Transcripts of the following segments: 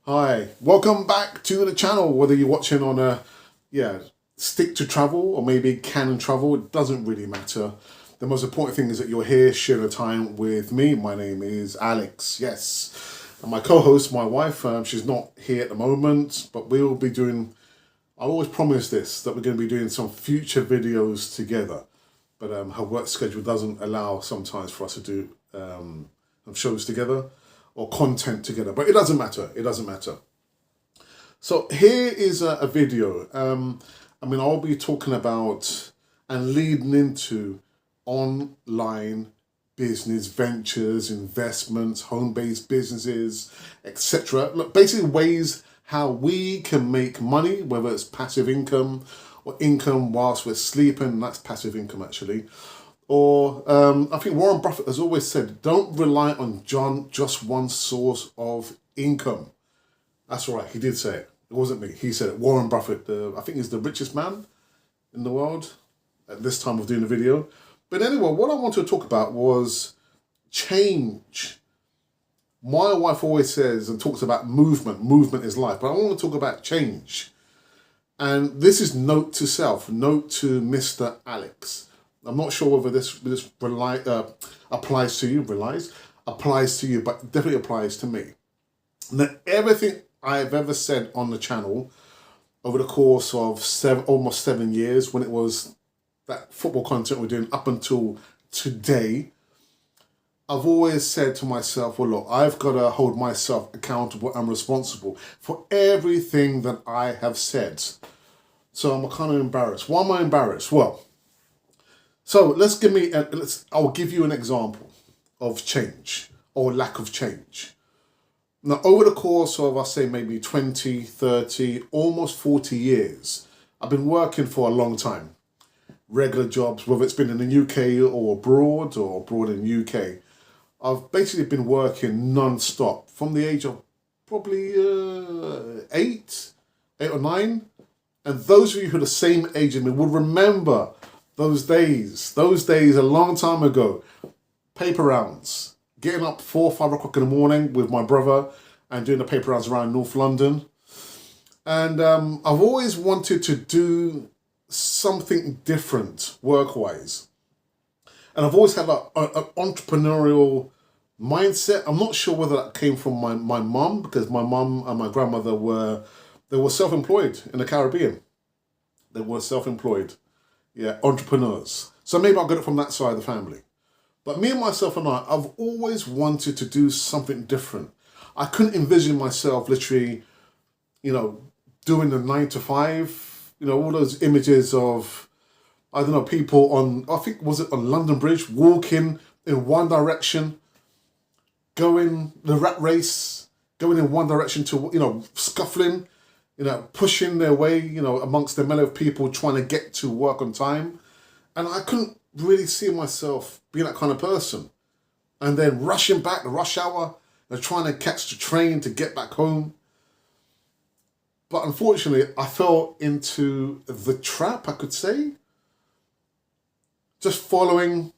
Hi, welcome back to the channel. Whether you're watching on stick to travel or maybe Canon travel, it doesn't really matter. The most important thing is that you're here sharing a time with me. My name is Alex, yes. And my co-host, my wife, she's not here at the moment, but we will be doing, I always promise this, that we're going to be doing some future videos together. But her work schedule doesn't allow sometimes for us to do some shows together or content together, but it doesn't matter. It doesn't matter. So here is a video. I'll be talking about and leading into online business ventures, investments, home-based businesses, etc. Look, basically ways how we can make money, whether it's passive income or income whilst we're sleeping. That's passive income actually. Or I think Warren Buffett has always said, don't rely on just one source of income. That's right, he did say it. It wasn't me. He said it. Warren Buffett, I think he's the richest man in the world at this time of doing the video. But anyway, what I wanted to talk about was change. My wife always says and talks about movement. Movement is life. But I want to talk about change. And this is note to self, note to Mr. Alex. I'm not sure whether this applies to you, but definitely applies to me. Now, everything I've ever said on the channel over the course of almost 7 years, when it was that football content we're doing up until today, I've always said to myself, well, look, I've got to hold myself accountable and responsible for everything that I have said. So I'm kind of embarrassed. Why am I embarrassed? Well, so I'll give you an example of change or lack of change. Now, over the course of, I say maybe 20, 30, almost 40 years, I've been working for a long time. Regular jobs, whether it's been in the UK or abroad in the UK. I've basically been working non-stop from the age of probably 8 or 9. And those of you who are the same age as me will remember those days a long time ago. Paper rounds, getting up 4 or 5 o'clock in the morning with my brother and doing the paper rounds around North London. And I've always wanted to do something different work-wise. And I've always had an entrepreneurial mindset. I'm not sure whether that came from my mum, because my mum and my grandmother were self-employed in the Caribbean. They were self-employed. Yeah, entrepreneurs. So maybe I got it from that side of the family. But me and myself and I've always wanted to do something different. I couldn't envision myself literally, doing the 9 to 5, all those images of, I don't know, people on, I think, was it on London Bridge, walking in one direction, going the rat race, going in one direction to, scuffling, pushing their way, amongst the melee of people trying to get to work on time. And I couldn't really see myself being that kind of person. And then rushing back, the rush hour, and trying to catch the train to get back home. But unfortunately, I fell into the trap, I could say. Just following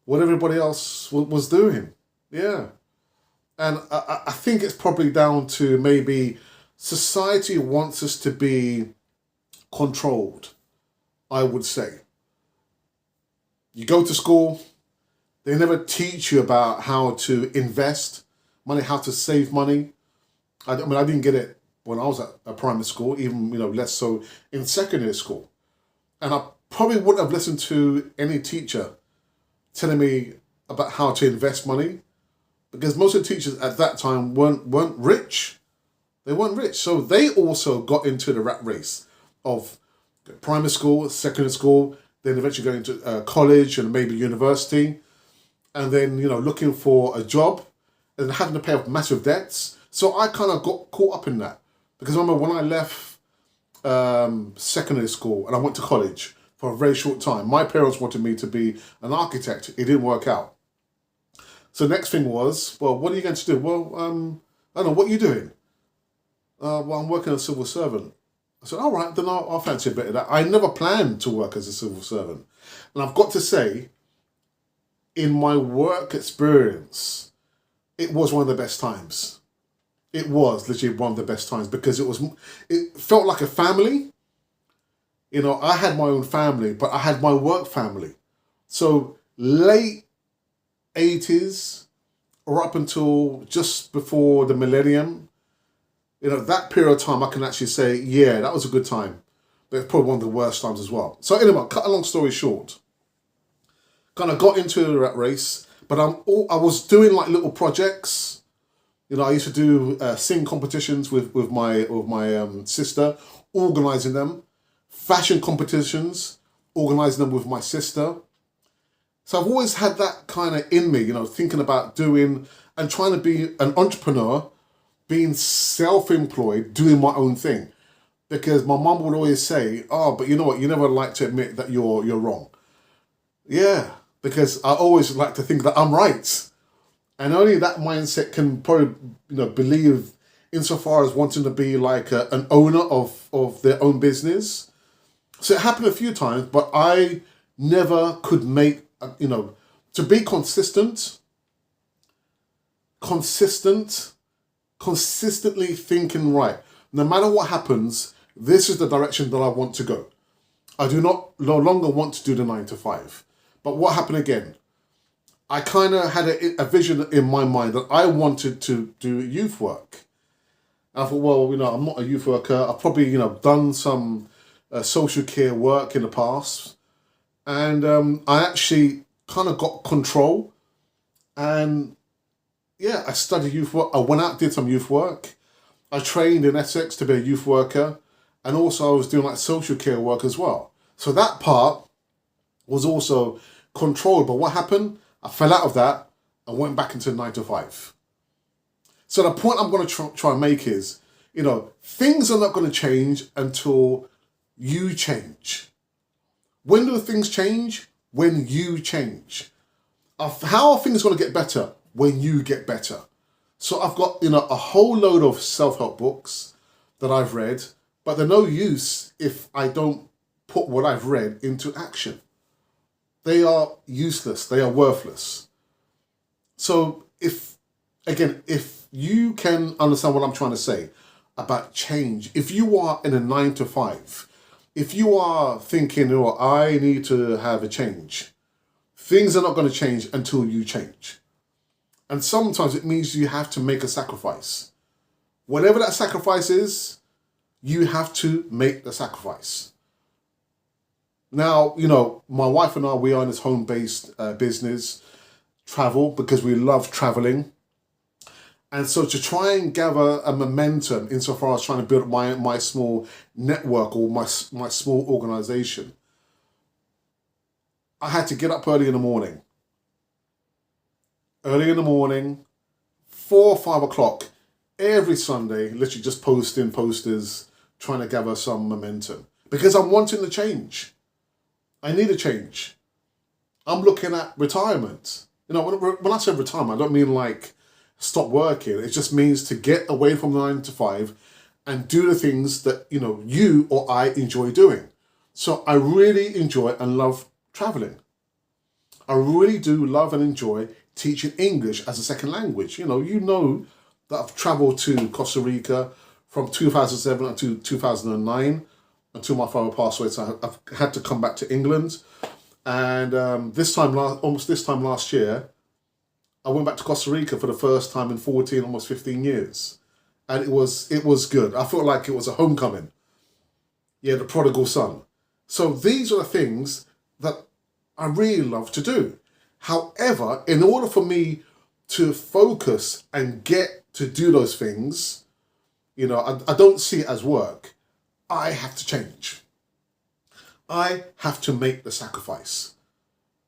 what everybody else was doing. Yeah. And I think it's probably down to maybe society wants us to be controlled, I would say. You go to school, they never teach you about how to invest money, how to save money. I didn't get it when I was at a primary school, even, less so in secondary school. And I probably wouldn't have listened to any teacher telling me about how to invest money, because most of the teachers at that time weren't rich. They weren't rich. So they also got into the rat race of primary school, secondary school, then eventually going to college and maybe university, and then, looking for a job and having to pay off massive debts. So I kind of got caught up in that. Because I remember when I left secondary school and I went to college for a very short time, my parents wanted me to be an architect. It didn't work out. So next thing was, well, what are you going to do? Well, I don't know, what are you doing? Well, I'm working as a civil servant. I said, all right, then I'll fancy a bit of that. I never planned to work as a civil servant. And I've got to say, in my work experience, it was one of the best times. It was literally one of the best times because it felt like a family. You know, I had my own family, but I had my work family. So late 80s or up until just before the millennium, you know, that period of time I can actually say, yeah, that was a good time. But it's probably one of the worst times as well. So anyway, cut a long story short, kind of got into the rat race, but I was doing like little projects. You know, I used to do sing competitions with my sister, organising them, fashion competitions, organising them with my sister. So I've always had that kind of in me, you know, thinking about doing and trying to be an entrepreneur, being self-employed, doing my own thing. Because my mum would always say, "Oh, but you know what? You never like to admit that you're wrong." Yeah, because I always like to think that I'm right, and only that mindset can probably believe insofar as wanting to be like an owner of their own business. So it happened a few times, but I never could make to be consistently thinking right. No matter what happens, this is the direction that I want to go. I do not no longer want to do the 9 to 5. But what happened again? I kind of had a vision in my mind that I wanted to do youth work. And I thought, well, I'm not a youth worker. I've probably, done some social care work in the past. And I actually kind of got control. And yeah, I studied youth work. I went out, did some youth work. I trained in Essex to be a youth worker. And also I was doing like social care work as well. So that part was also controlled. But what happened? I fell out of that and went back into 9 to 5. So the point I'm going to try and make is, things are not going to change until you change. When do things change? When you change. How are things going to get better? When you get better. So I've got, a whole load of self-help books that I've read, but they're no use if I don't put what I've read into action. They are useless. They are worthless. So if you can understand what I'm trying to say about change, if you are in a 9 to 5, if you are thinking, I need to have a change, things are not going to change until you change. And sometimes it means you have to make a sacrifice. Whatever that sacrifice is, you have to make the sacrifice. Now, my wife and I, we are in this home-based business, travel, because we love traveling. And so to try and gather a momentum insofar as trying to build my small network or my small organization, I had to get up early in the morning. 4 or 5 o'clock, every Sunday, literally just posting posters, trying to gather some momentum. Because I'm wanting to change. I need a change. I'm looking at retirement. When I say retirement, I don't mean like stop working. It just means to get away from 9 to 5 and do the things that, you or I enjoy doing. So I really enjoy and love traveling. I really do love and enjoy teaching English as a second language. You know that I've traveled to Costa Rica from 2007 to 2009 until my father passed away. So I've had to come back to England. And almost this time last year, I went back to Costa Rica for the first time in 14, almost 15 years. And it was good. I felt like it was a homecoming. Yeah, the prodigal son. So these are the things that I really love to do. However, in order for me to focus and get to do those things, I don't see it as work. I have to change. I have to make the sacrifice.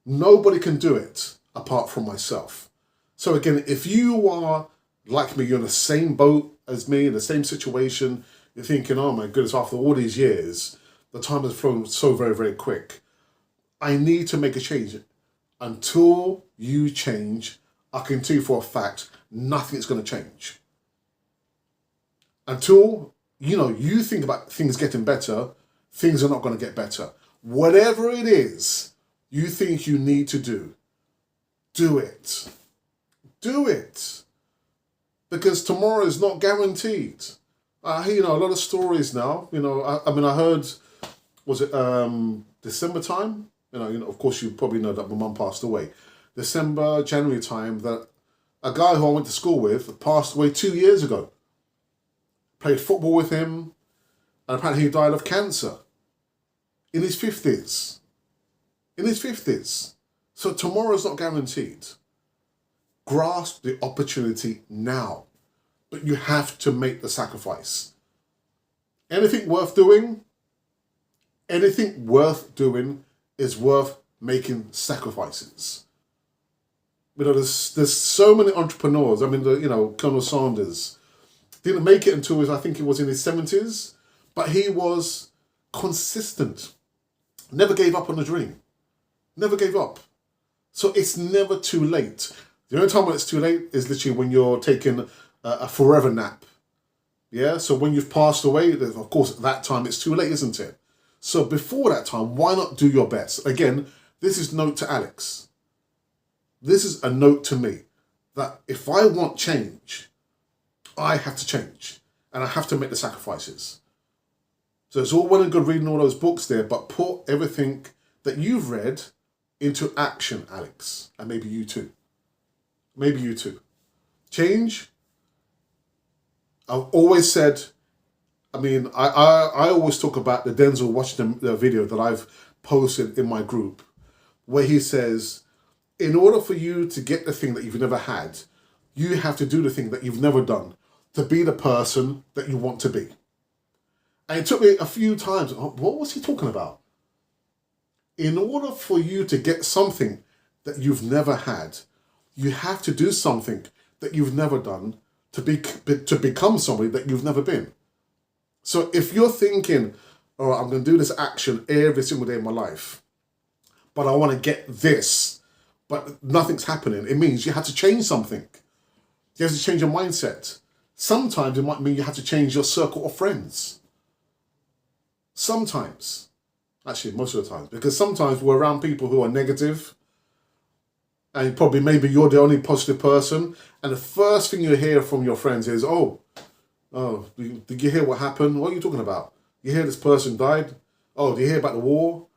Nobody can do it apart from myself. So again, if you are like me, you're in the same boat as me, in the same situation, you're thinking, oh my goodness, after all these years, the time has flown so very, very quick. I need to make a change. Until you change, I can tell you for a fact, nothing's going to change. Until, you think about things getting better, things are not going to get better. Whatever it is you think you need to do it. Do it. because tomorrow is not guaranteed. I hear, a lot of stories now. I mean, I heard, was it December time? Of course, you probably know that my mum passed away. December, January time, that a guy who I went to school with passed away 2 years ago. Played football with him, and apparently he died of cancer in his 50s. In his 50s. So tomorrow's not guaranteed. Grasp the opportunity now, but you have to make the sacrifice. Anything worth doing is worth making sacrifices. There's so many entrepreneurs. I mean, Colonel Sanders didn't make it until I think he was in his 70s, but he was consistent. Never gave up on the dream. Never gave up. So it's never too late. The only time when it's too late is literally when you're taking a forever nap. Yeah, so when you've passed away, of course, at that time it's too late, isn't it? So before that time, why not do your best? Again, this is note to Alex. This is a note to me that if I want change, I have to change and I have to make the sacrifices. So it's all well and good reading all those books there, but put everything that you've read into action, Alex, and maybe you too. Maybe you too. Change. I've always said, I always talk about the Denzel Washington video that I've posted in my group, where he says, in order for you to get the thing that you've never had, you have to do the thing that you've never done to be the person that you want to be. And it took me a few times. What was he talking about? In order for you to get something that you've never had, you have to do something that you've never done to become somebody that you've never been. So if you're thinking, all right, I'm going to do this action every single day of my life, but I want to get this, but nothing's happening, it means you have to change something. You have to change your mindset. Sometimes it might mean you have to change your circle of friends. Sometimes. Actually, most of the time. Because sometimes we're around people who are negative, and probably maybe you're the only positive person, and the first thing you hear from your friends is, oh, did you hear what happened? What are you talking about? You hear this person died? Oh, do you hear about the war?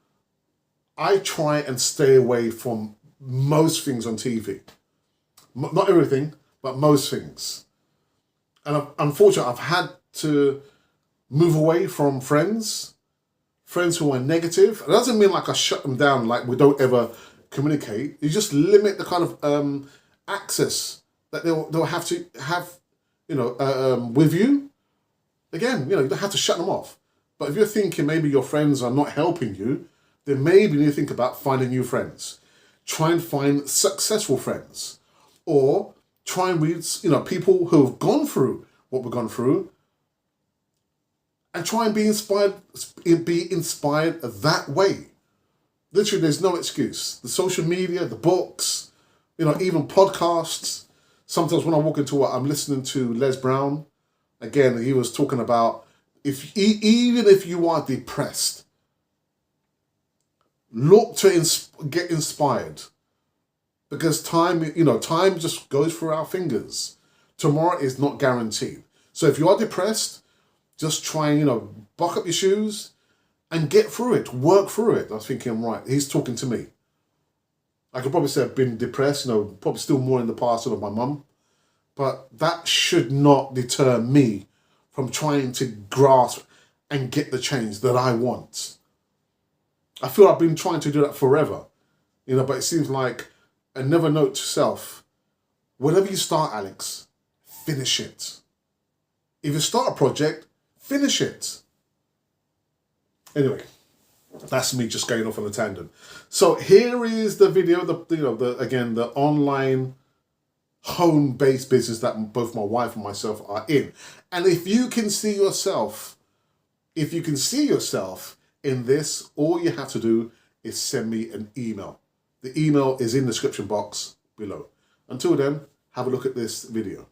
I try and stay away from most things on TV. Not everything, but most things. And unfortunately, I've had to move away from friends who are negative. It doesn't mean like I shut them down, like we don't ever communicate. You just limit the kind of access that they'll have to have, with you. Again, you don't have to shut them off. But if you're thinking maybe your friends are not helping you, then maybe you need to think about finding new friends. Try and find successful friends, or try and read, people who have gone through what we've gone through, and try and be inspired that way. Literally, there's no excuse. The social media, the books, even podcasts. Sometimes when I walk into I'm listening to Les Brown. Again, he was talking about even if you are depressed, look to get inspired, because time just goes through our fingers. Tomorrow is not guaranteed. So if you are depressed, just try and, buck up your shoes and get through it, work through it. I was thinking, right, he's talking to me. I could probably say I've been depressed, probably still more in the past of my mum, but that should not deter me from trying to grasp and get the change that I want. I feel I've been trying to do that forever, but it seems like another note to self. Whatever you start, Alex, finish it. If you start a project, finish it. Anyway, that's me just going off on a tangent. So here is the video, the online home-based business that both my wife and myself are in. And if you can see yourself in this, all you have to do is send me an email. The email is in the description box below. Until then, have a look at this video.